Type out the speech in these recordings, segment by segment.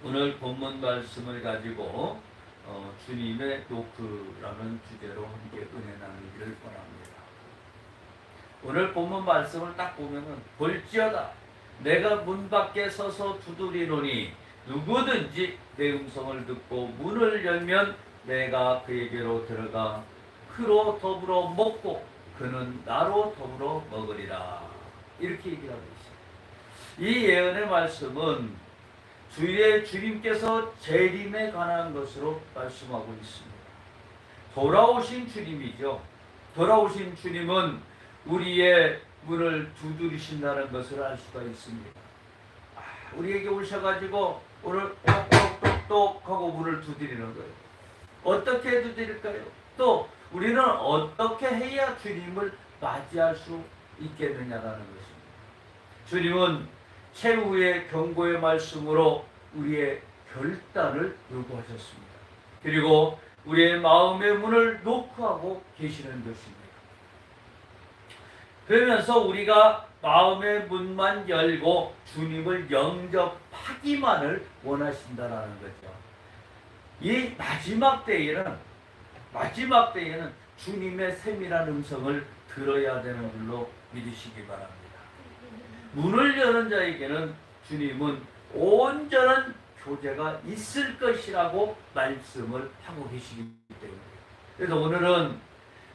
오늘 본문 말씀을 가지고 주님의 노크라는 주제로 함께 은혜 나누기를 원합니다. 오늘 본문 말씀을 딱 보면은 볼지어다 내가 문 밖에 서서 두드리노니 누구든지 내 음성을 듣고 문을 열면 내가 그에게로 들어가 그로 더불어 먹고 그는 나로 더불어 먹으리라. 이렇게 얘기하고 있어요. 이 예언의 말씀은 주의 주님께서 재림에 관한 것으로 말씀하고 있습니다. 돌아오신 주님이죠. 돌아오신 주님은 우리의 문을 두드리신다는 것을 알 수가 있습니다. 우리에게 오셔가지고 오늘 똑똑똑똑 하고 문을 두드리는 거예요. 어떻게 두드릴까요? 또 우리는 어떻게 해야 주님을 맞이할 수 있겠느냐라는 것입니다. 주님은 최후의 경고의 말씀으로 우리의 결단을 요구하셨습니다. 그리고 우리의 마음의 문을 노크하고 계시는 것입니다. 그러면서 우리가 마음의 문만 열고 주님을 영접하기만을 원하신다라는 거죠. 이 마지막 때에는 주님의 세밀한 음성을 들어야 되는 줄로 믿으시기 바랍니다. 문을 여는 자에게는 주님은 온전한 교제가 있을 것이라고 말씀을 하고 계시기 때문에, 그래서 오늘은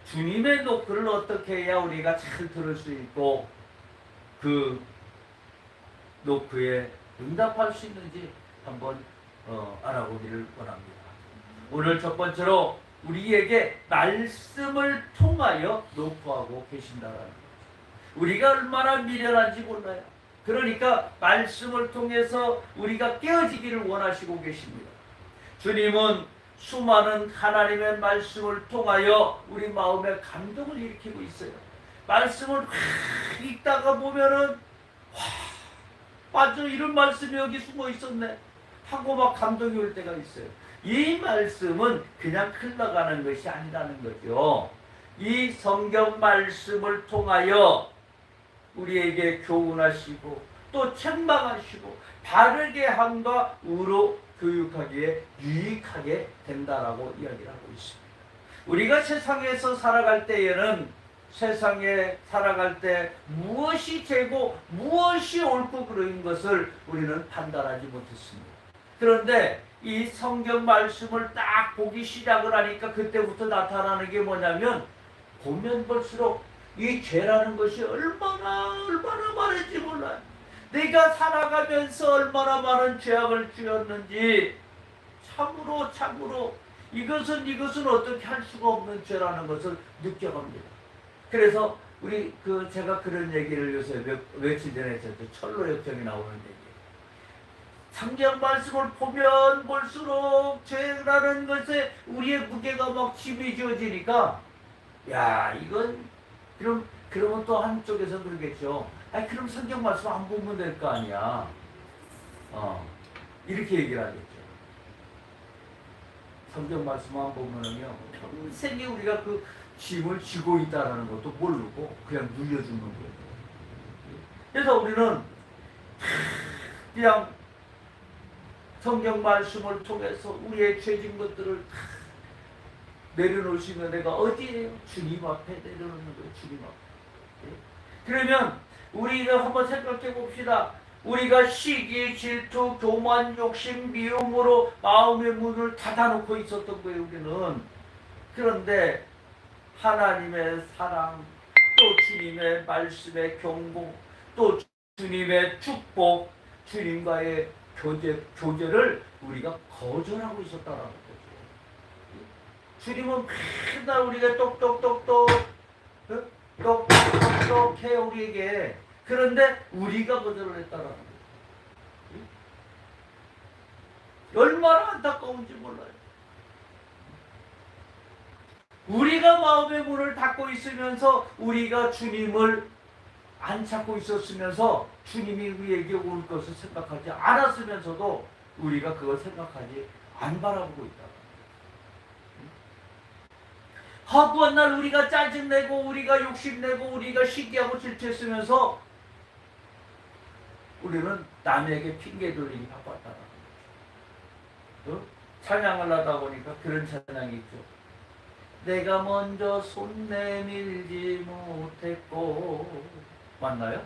주님의 노크를 어떻게 해야 우리가 잘 들을 수 있고 그 노크에 응답할 수 있는지 한번 알아보기를 원합니다. 오늘 첫 번째로 우리에게 말씀을 통하여 노크하고 계신다는 거예요. 우리가 얼마나 미련한지 몰라요. 그러니까 말씀을 통해서 우리가 깨어지기를 원하시고 계십니다. 주님은 수많은 하나님의 말씀을 통하여 우리 마음에 감동을 일으키고 있어요. 말씀을 읽다가 보면은 맞아, 이런 말씀이 여기 숨어 있었네 하고 막 감동이 올 때가 있어요. 이 말씀은 그냥 흘러가는 것이 아니라는 거죠. 이 성경 말씀을 통하여 우리에게 교훈하시고 또 책망하시고 바르게 함과 의로 교육하기에 유익하게 된다라고 이야기를 하고 있습니다. 우리가 세상에서 살아갈 때에는 세상에 살아갈 때 무엇이 죄고 무엇이 옳고 그른 것을 우리는 판단하지 못했습니다. 그런데 이 성경 말씀을 딱 보기 시작을 하니까 그때부터 나타나는 게 뭐냐면 보면 볼수록 이 죄라는 것이 얼마나 많은지 몰라요. 내가 살아가면서 얼마나 많은 죄악을 지었는지 참으로 이것은 어떻게 할 수가 없는 죄라는 것을 느껴갑니다. 그래서 제가 그런 얘기를 요새 며칠 전에 했었죠. 철로역정이 나오는 얘기. 성경 말씀을 보면 볼수록 죄라는 것에 우리의 무게가 막 짐이 지어지니까 이건 그러면 또 한쪽에서 그러겠죠. 그럼 성경 말씀 안 보면 될 거 아니야. 이렇게 얘기를 하겠죠. 성경 말씀 안 보면은요, 평생에 우리가 그 짐을 지고 있다는 것도 모르고 그냥 눌려주는 거예요. 그래서 우리는 그냥 성경 말씀을 통해서 우리의 죄진 것들을 내려놓으시면 내가 어디에요? 주님 앞에 내려놓는 거예요. 주님 앞에. 그러면 우리가 한번 생각해 봅시다. 우리가 시기, 질투, 교만, 욕심, 미움으로 마음의 문을 닫아놓고 있었던 거예요. 우리는. 그런데 하나님의 사랑, 또 주님의 말씀의 경고, 또 주님의 축복, 주님과의 교제를 우리가 거절하고 있었다라는 거죠. 주님은 맨날 우리가 똑똑똑똑 해 우리에게. 그런데 우리가 거절을 했다라는 거죠. 얼마나 안타까운지 몰라요. 우리가 마음의 문을 닫고 있으면서 우리가 주님을 안 찾고 있었으면서 주님이 우리에게 올 것을 생각하지 않았으면서도 우리가 그걸 생각하지 안 바라보고 있다. 허구한 날 우리가 짜증내고 우리가 욕심내고 우리가 시기하고 질투했으면서 우리는 남에게 핑계 돌리기 바빴다는 거죠. 찬양을 하다 보니까 그런 찬양이 있죠. 내가 먼저 손 내밀지 못했고, 맞나요?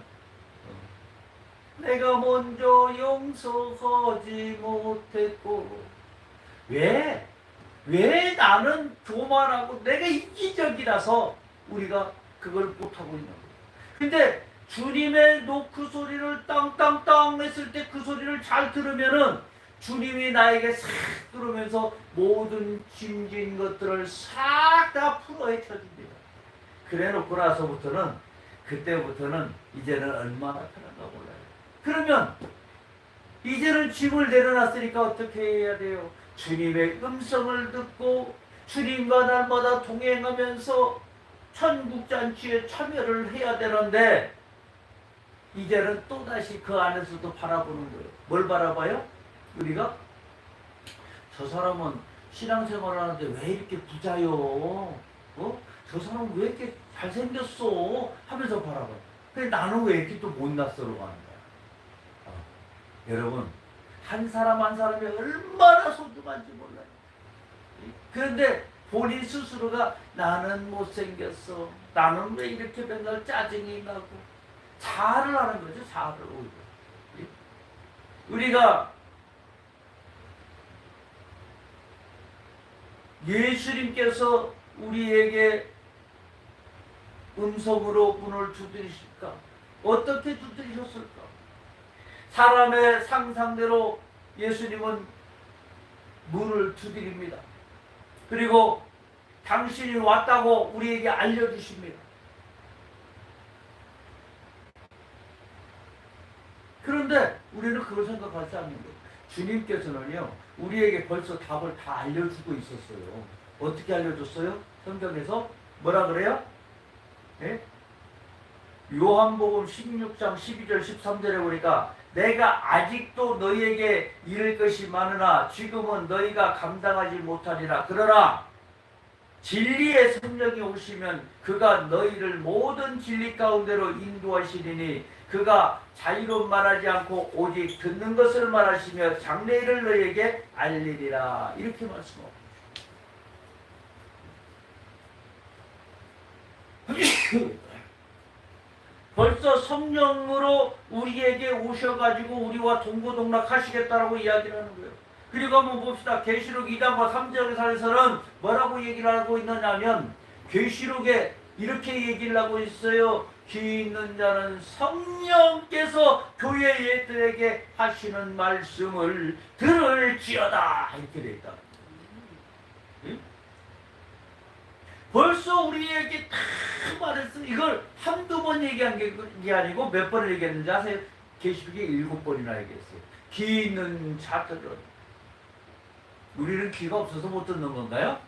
내가 먼저 용서하지 못했고, 왜 나는 교만하고 내가 이기적이라서 우리가 그걸 못하고 있는 거예요. 근데 주님의 노크 소리를 땅땅땅 했을 때 그 소리를 잘 들으면은 주님이 나에게 싹 들으면서 모든 짐진 것들을 싹 다 풀어 헤쳐줍니다. 그래 놓고 나서부터는, 그때부터는 이제는 얼마나 편한가 몰라요. 그러면 이제는 짐을 내려놨으니까 어떻게 해야 돼요? 주님의 음성을 듣고 주님과 날마다 동행하면서 천국잔치에 참여를 해야 되는데, 이제는 또다시 그 안에서도 바라보는 거예요. 뭘 바라봐요? 우리가 저 사람은 신앙생활을 하는데 왜 이렇게 부자요? 저 사람은 왜 이렇게 잘생겼어? 하면서 바라봐요. 근데 나는 왜 이렇게 또 못났어로 가는 거야? 여러분, 한 사람 한 사람이 얼마나 소중한지 몰라요. 그런데 본인 스스로가 나는 못생겼어, 나는 왜 이렇게 맨날 짜증이 나고, 자아를 하는 거죠. 자아를. 우리가 예수님께서 우리에게 음성으로 문을 두드리실까? 어떻게 두드리셨을까? 사람의 상상대로 예수님은 문을 두드립니다. 그리고 당신이 왔다고 우리에게 알려주십니다. 그런데 우리는 그걸 생각하지 않는 거예요. 주님께서는요, 우리에게 벌써 답을 다 알려주고 있었어요. 어떻게 알려줬어요? 성경에서 뭐라 그래요? 네? 요한복음 16장 12절 13절에 보니까 내가 아직도 너희에게 이를 것이 많으나 지금은 너희가 감당하지 못하리라. 그러나 진리의 성령이 오시면 그가 너희를 모든 진리 가운데로 인도하시리니 그가 자유로 말하지 않고 오직 듣는 것을 말하시며 장래일을 너희에게 알리리라. 이렇게 말씀합니다. 벌써 성령으로 우리에게 오셔가지고 우리와 동고동락하시겠다라고 이야기를 하는 거예요. 그리고 한번 봅시다. 계시록 2장과 3장에서는 뭐라고 얘기를 하고 있느냐면, 계시록에 이렇게 얘기를 하고 있어요. 귀 있는 자는 성령께서 교회 애들에게 하시는 말씀을 들을지어다. 이렇게 되어 있다. 응? 벌써 우리에게 다 말했어. 이걸 한두 번 얘기한 게 아니고 몇 번을 얘기했는지 아세요? 계시록에 7번이나 얘기했어요. 귀 있는 자들은. 우리는 귀가 없어서 못 듣는 건가요?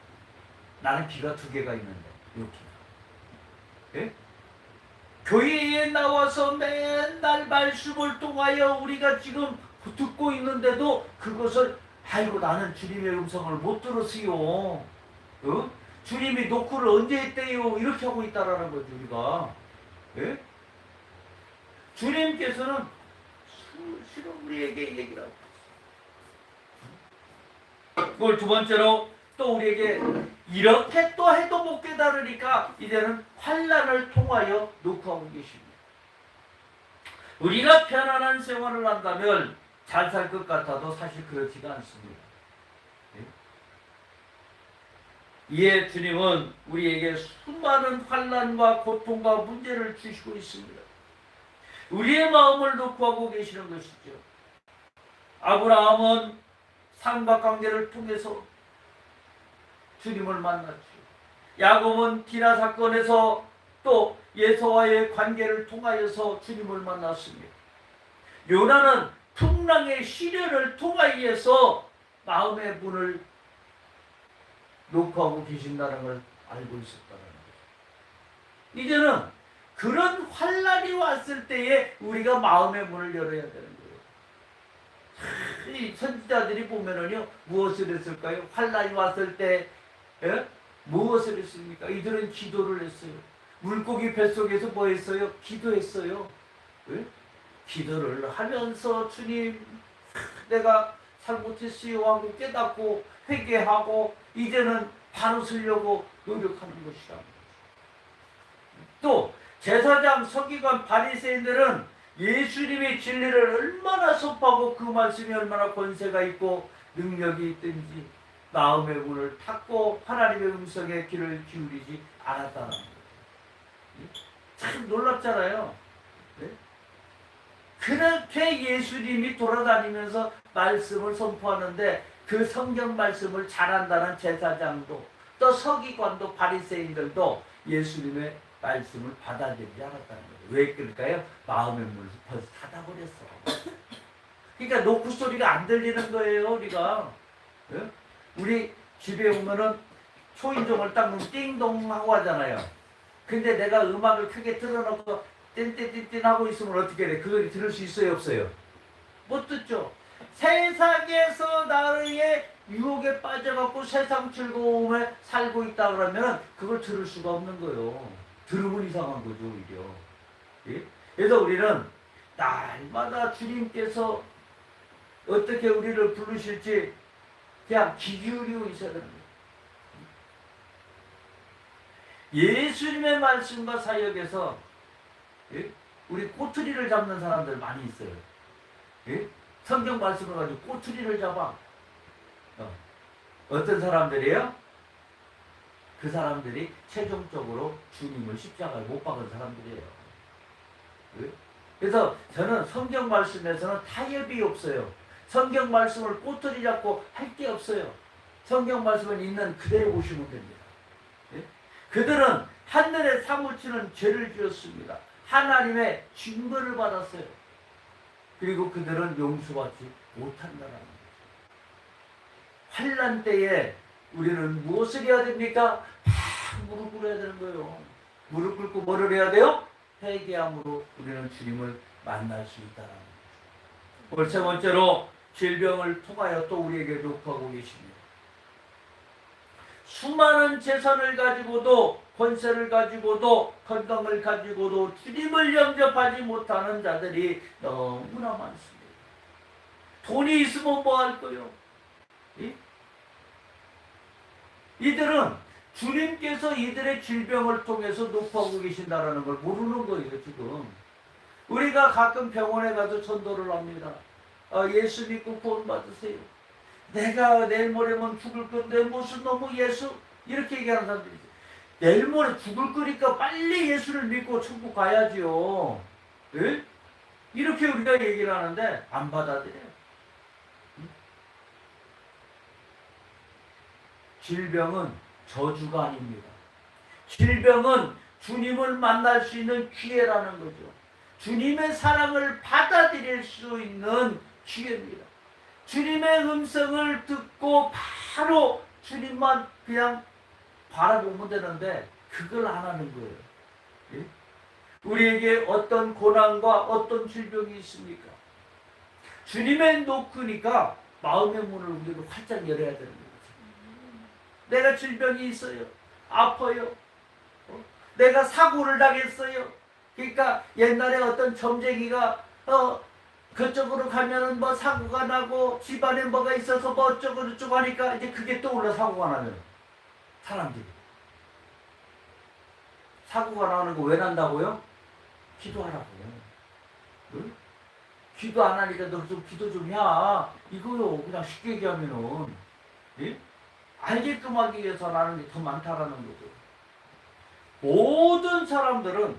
나는 귀가 2개가 있는데, 이렇게. 예? 교회에 나와서 맨날 말씀을 통하여 우리가 지금 듣고 있는데도 그것을, 아이고 나는 주님의 음성을 못 들었어요. 주님이 노크를 언제 했대요? 이렇게 하고 있다라는 거죠, 우리가. 예? 주님께서는 수시로 우리에게 얘기를 하고 있어요. 그걸 두 번째로 또 우리에게 이렇게 또 해도 못 깨달으니까 이제는 환난을 통하여 노크하고 계십니다. 우리가 편안한 생활을 한다면 잘 살 것 같아도 사실 그렇지가 않습니다. 이에 주님은 우리에게 수많은 환난과 고통과 문제를 주시고 있습니다. 우리의 마음을 노크하고 계시는 것이죠. 아브라함은 삼각관계를 통해서 주님을 만났죠. 야곱은 디나 사건에서 또 예수와의 관계를 통하여서 주님을 만났습니다. 요나는 풍랑의 시련을 통하여서 마음의 문을 노크하고 계신다는 걸 알고 있었다는 거죠. 이제는 그런 환란이 왔을 때에 우리가 마음의 문을 열어야 되는 거예요. 이 선지자들이 보면은요, 무엇을 했을까요? 환란이 왔을 때 무엇을 했습니까? 이들은 기도를 했어요. 물고기 뱃속에서 뭐 했어요? 기도했어요. 기도를 하면서 주님, 내가 잘못했어요 하고 깨닫고 회개하고 이제는 바로 서려고 노력하는 것이라. 또 제사장, 서기관, 바리새인들은 예수님의 진리를 얼마나 선포하고 그 말씀이 얼마나 권세가 있고 능력이 있든지 마음의 문을 닫고 하나님의 음성에 귀를 기울이지 않았다는 거예요. 참 놀랍잖아요. 네? 그렇게 예수님이 돌아다니면서 말씀을 선포하는데 그 성경 말씀을 잘한다는 제사장도 또 서기관도 바리새인들도 예수님의 말씀을 받아들이지 않았다는 거예요. 왜 그럴까요? 마음의 문을 벌써 닫아버렸어. 그러니까 노크 소리가 안 들리는 거예요. 우리가. 네? 우리 집에 오면은 초인종을 딱 누르면 띵동 하고 하잖아요. 근데 내가 음악을 크게 틀어놓고 띵띵띵띵 하고 있으면 어떻게 돼? 그걸 들을 수 있어요? 없어요? 못 듣죠. 세상에서 나의 유혹에 빠져갖고 세상 즐거움에 살고 있다 그러면 그걸 들을 수가 없는 거예요. 들으면 이상한 거죠, 오히려. 예? 그래서 우리는 날마다 주님께서 어떻게 우리를 부르실지 그냥 귀 기울이고 있어야 됩니다. 예수님의 말씀과 사역에서 예? 우리 꼬투리를 잡는 사람들 많이 있어요. 예? 성경 말씀을 가지고 꼬투리를 잡아. 어떤 사람들이에요? 그 사람들이 최종적으로 주님을 십자가에 못 박은 사람들이에요. 예? 그래서 저는 성경 말씀에서는 타협이 없어요. 성경 말씀을 꼬투리 잡고 할 게 없어요. 성경 말씀은 있는 그대로 보시면 됩니다. 예? 그들은 하늘에 사무치는 죄를 지었습니다. 하나님의 징벌을 받았어요. 그리고 그들은 용서받지 못한다는 거죠. 환난 때에 우리는 무엇을 해야 됩니까? 무릎 꿇어야 되는 거예요. 무릎 꿇고 뭐를 해야 돼요? 회개함으로 우리는 주님을 만날 수 있다는 거죠. 세 번째로 질병을 통하여 또 우리에게 녹하고 계십니다. 수많은 재산을 가지고도 권세를 가지고도 건강을 가지고도 주님을 영접하지 못하는 자들이 너무나 많습니다. 돈이 있으면 뭐 할 거요? 이들은 주님께서 이들의 질병을 통해서 높아오고 계신다는 걸 모르는 거예요. 지금 우리가 가끔 병원에 가서 전도를 합니다. 예수 믿고 구원 받으세요. 내가 내일 모레면 죽을 건데 무슨 너무 예수 이렇게 얘기하는 사람들이 있어요. 내일 모레 죽을 거니까 빨리 예수를 믿고 천국 가야지요. 예? 이렇게 우리가 얘기를 하는데 안 받아들여요. 질병은 저주가 아닙니다. 질병은 주님을 만날 수 있는 기회라는 거죠. 주님의 사랑을 받아들일 수 있는 기회입니다. 주님의 음성을 듣고 바로 주님만 그냥 바라보면 되는데 그걸 안 하는 거예요. 예? 우리에게 어떤 고난과 어떤 질병이 있습니까? 주님의 노크니까 마음의 문을 우리가 활짝 열어야 되는 거죠. 내가 질병이 있어요. 아파요. 내가 사고를 당했어요. 그러니까 옛날에 어떤 점쟁이가 그쪽으로 가면은 뭐 사고가 나고 집안에 뭐가 있어서 뭐 어쩌고 저쩌고 하니까 이제 그게 떠올라. 사고가 나면 사람들이 사고가 나는 거 왜 난다고요? 기도하라고요. 응? 기도 안 하니까 너 좀 기도 좀 해. 이거요. 그냥 쉽게 얘기하면은 예? 알게끔 하기 위해서 나는 게 더 많다라는 거죠. 모든 사람들은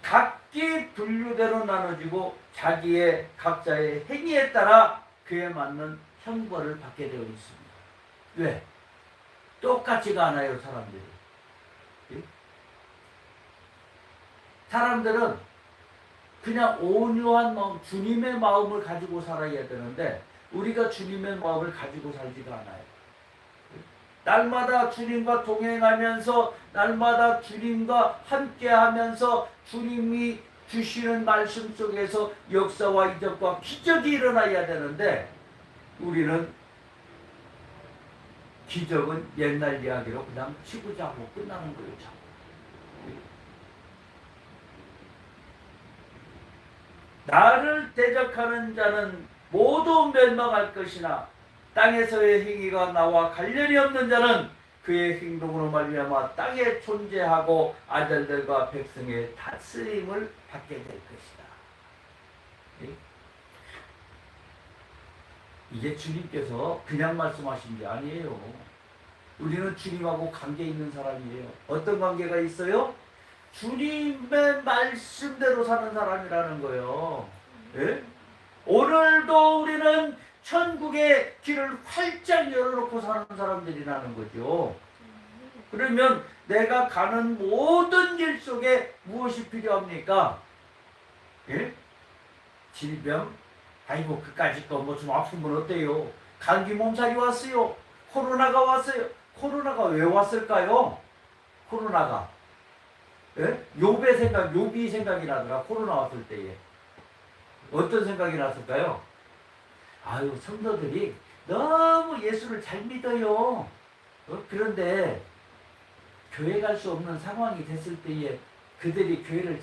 각기 분류대로 나눠지고 자기의 각자의 행위에 따라 그에 맞는 형벌을 받게 되어 있습니다. 왜? 똑같지가 않아요, 사람들이. 예? 사람들은 그냥 온유한 마음, 주님의 마음을 가지고 살아야 되는데 우리가 주님의 마음을 가지고 살지가 않아요. 날마다 주님과 동행하면서 날마다 주님과 함께하면서 주님이 주시는 말씀 속에서 역사와 이적과 기적이 일어나야 되는데 우리는 기적은 옛날 이야기로 그냥 치고자 하고 끝나는 거예요. 나를 대적하는 자는 모두 멸망할 것이나 땅에서의 행위가 나와 관련이 없는 자는 그의 행동으로 말미암아 땅에 존재하고 아들들과 백성의 다스림을 받게 될 것이다. 이게 주님께서 그냥 말씀하신 게 아니에요. 우리는 주님하고 관계 있는 사람이에요. 어떤 관계가 있어요? 주님의 말씀대로 사는 사람이라는 거예요. 예? 오늘도 우리는 천국의 길을 활짝 열어놓고 사는 사람들이라는 거죠. 그러면 내가 가는 모든 길 속에 무엇이 필요합니까? 예? 질병? 아이고 그까짓 거 뭐 좀 아프면 어때요? 감기 몸살이 왔어요. 코로나가 왔어요. 코로나가 왜 왔을까요? 코로나가 예? 욥이 생각이 나더라. 코로나 왔을 때에 어떤 생각이 났을까요? 아유 성도들이 너무 예수를 잘 믿어요. 그런데 교회 갈 수 없는 상황이 됐을 때에 그들이 교회를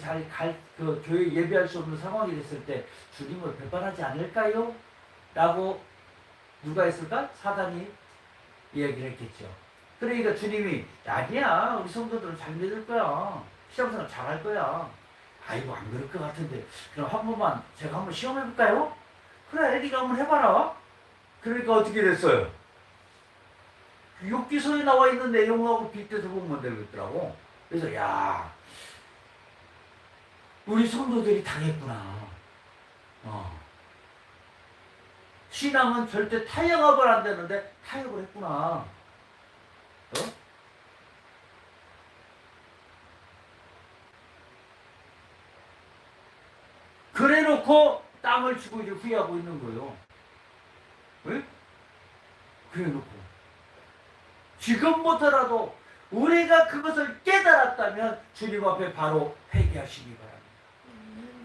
교회 예배할 수 없는 상황이 됐을 때 주님을 배반하지 않을까요? 라고 누가 했을까? 사단이 이야기를 했겠죠. 그러니까 주님이 아니야 우리 성도들은 잘 믿을 거야. 시험생활 잘할 거야. 아이고 안 그럴 것 같은데 그럼 한 번만 제가 한번 시험해볼까요? 그래 네가 한번 해봐라. 그러니까 어떻게 됐어요? 욥기서에 나와 있는 내용하고 빗대서 보면 되겠더라고. 그래서 야 우리 성도들이 당했구나. 신앙은 절대 타협을 안 되는데 타협을 했구나. 그래놓고 땅을 치고 이제 후회하고 있는 거예요. 왜? 그래놓고 지금부터라도 우리가 그것을 깨달았다면 주님 앞에 바로 회개하시기 바랍니다.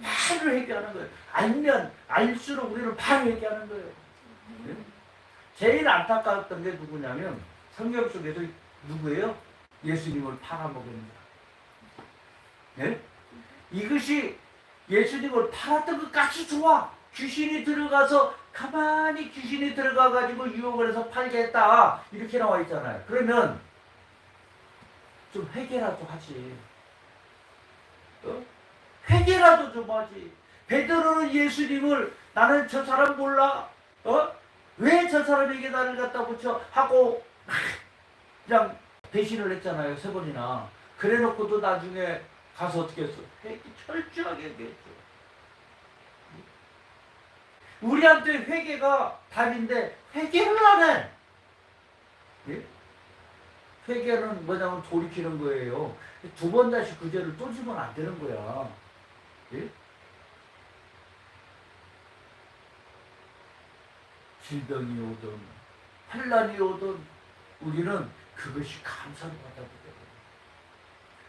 바로 회개하는 거예요. 알면 알수록 우리는 바로 회개하는 거예요. 네? 제일 안타까웠던 게 누구냐면 성경 속에도 누구예요? 예수님을 팔아먹습니다. 네? 이것이 예수님을 팔았던 것까지 좋아. 귀신이 들어가서 가만히 귀신이 들어가가지고 유혹을 해서 팔게 했다. 이렇게 나와 있잖아요. 그러면 좀 회개라도 하지. 회개라도 좀 하지. 베드로는 예수님을 나는 저 사람 몰라. 왜 저 사람에게 나를 갖다 붙여? 하고 그냥 배신을 했잖아요. 3번이나. 그래놓고도 나중에 가서 어떻게 했어? 회개 철저하게 회개했죠. 우리한테 회개가 답인데 회개를 안 해. 예? 회개는 뭐냐면 돌이키는 거예요. 2번 다시 그 죄를 또 지면 안 되는 거야. 예? 질병이 오든 환난이 오든 우리는 그것이 감사를 받아야 돼요.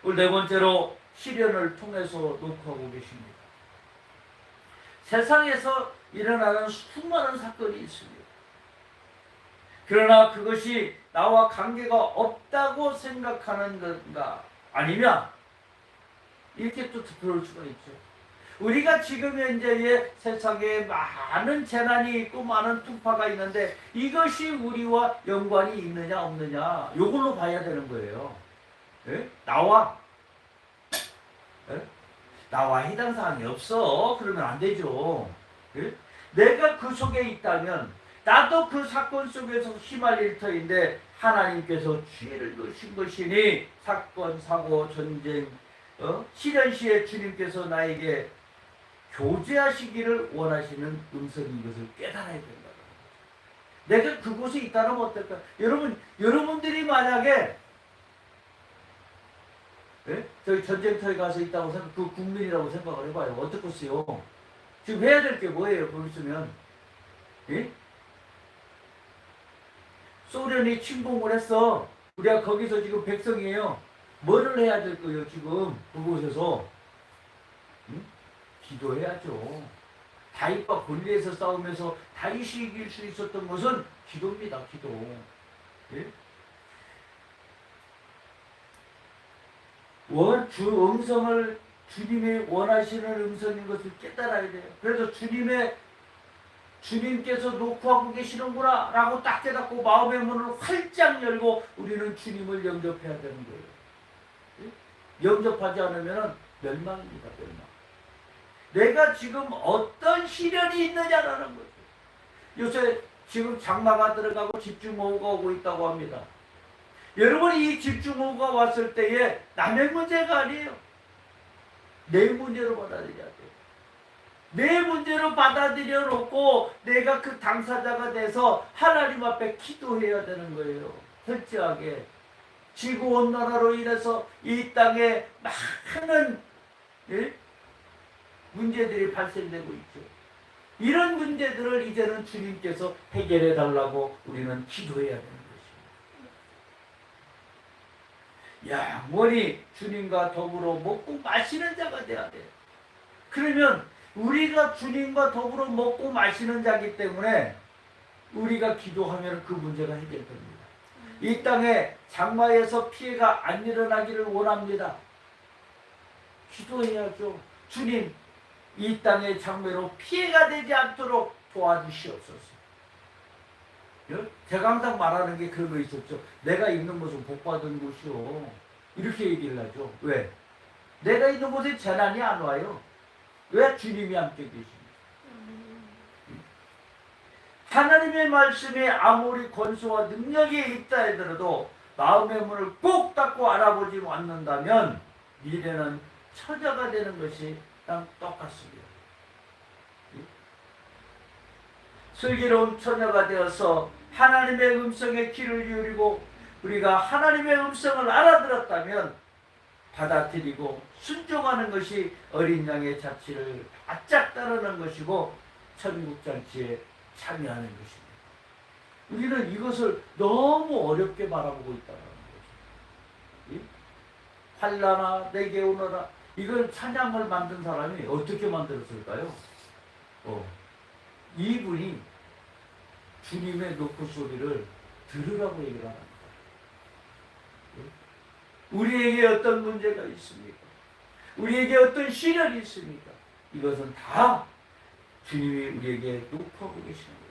오늘 4번째로 시련을 통해서 녹화하고 계십니다. 세상에서 일어나는 수많은 사건이 있습니다. 그러나 그것이 나와 관계가 없다고 생각하는 건가? 아니면 이렇게 또 들을 수가 있죠. 우리가 지금 현재의 세상에 많은 재난이 있고 많은 풍파가 있는데 이것이 우리와 연관이 있느냐 없느냐 이걸로 봐야 되는 거예요. 예? 나와 해당 사항이 없어. 그러면 안 되죠. 예? 내가 그 속에 있다면 나도 그 사건 속에서 휘말릴 터인데 하나님께서 죄를 넣으신 것이니 사건, 사고, 전쟁, 시련 시에 주님께서 나에게 교제하시기를 원하시는 음성인 것을 깨달아야 된다. 내가 그곳에 있다면 어떨까? 여러분들이 만약에 저희 전쟁터에 가서 있다고 생각, 그 국민이라고 생각을 해봐요. 어떻겠어요? 지금 해야 될 게 뭐예요? 거기 있으면 소련이 침공을 했어. 우리가 거기서 지금 백성이에요. 뭐를 해야 될 거예요? 지금 그곳에서 기도해야죠. 다윗과 골리앗에서 싸우면서 다윗이 이길 수 있었던 것은 기도입니다. 기도. 주 음성을 주님이 원하시는 음성인 것을 깨달아야 돼요. 그래서 주님의 주님께서 노크하고 계시는구나 라고 딱 깨닫고 마음의 문을 활짝 열고 우리는 주님을 영접해야 되는 거예요. 영접하지 않으면 멸망입니다. 멸망. 내가 지금 어떤 시련이 있느냐라는 거죠. 요새 지금 장마가 들어가고 집중호우가 오고 있다고 합니다. 여러분이 이 집중호우가 왔을 때에 남의 문제가 아니에요. 내 문제로 받아들여야 돼요. 내 문제로 받아들여 놓고 내가 그 당사자가 돼서 하나님 앞에 기도해야 되는 거예요. 철저하게. 지구온난화로 인해서 이 땅에 많은 문제들이 발생되고 있죠. 이런 문제들을 이제는 주님께서 해결해 달라고 우리는 기도해야 되는 것입니다. 영원히 주님과 더불어 먹고 마시는 자가 돼야 돼요. 그러면 우리가 주님과 더불어 먹고 마시는 자기 때문에 우리가 기도하면 그 문제가 해결됩니다. 이 땅에 장마에서 피해가 안 일어나기를 원합니다. 기도해야죠. 주님, 이 땅의 장마로 피해가 되지 않도록 도와주시옵소서. 제가 항상 말하는 게 그런 거 있었죠. 내가 있는 곳은 복받은 곳이요. 이렇게 얘기를 하죠. 왜? 내가 있는 곳에 재난이 안 와요. 왜? 주님이 함께 계십니다. 하나님의 말씀이 아무리 권수와 능력이 있다 하더라도 마음의 문을 꼭 닫고 알아보지 않는다면 미래는 처자가 되는 것이 똑같습니다. 슬기로운 처녀가 되어서 하나님의 음성에 귀를 기울이고 우리가 하나님의 음성을 알아들었다면 받아들이고 순종하는 것이 어린 양의 자치를 바짝 따르는 것이고 천국잔치에 참여하는 것입니다. 우리는 이것을 너무 어렵게 바라보고 있다는 거죠. 환난아 내게 오너라. 이걸 찬양을 만든 사람이 어떻게 만들었을까요? 이분이 주님의 노크 소리를 들으라고 얘기를 합니다. 우리에게 어떤 문제가 있습니까? 우리에게 어떤 시련이 있습니까? 이것은 다 주님이 우리에게 노크하고 계시는 거예요.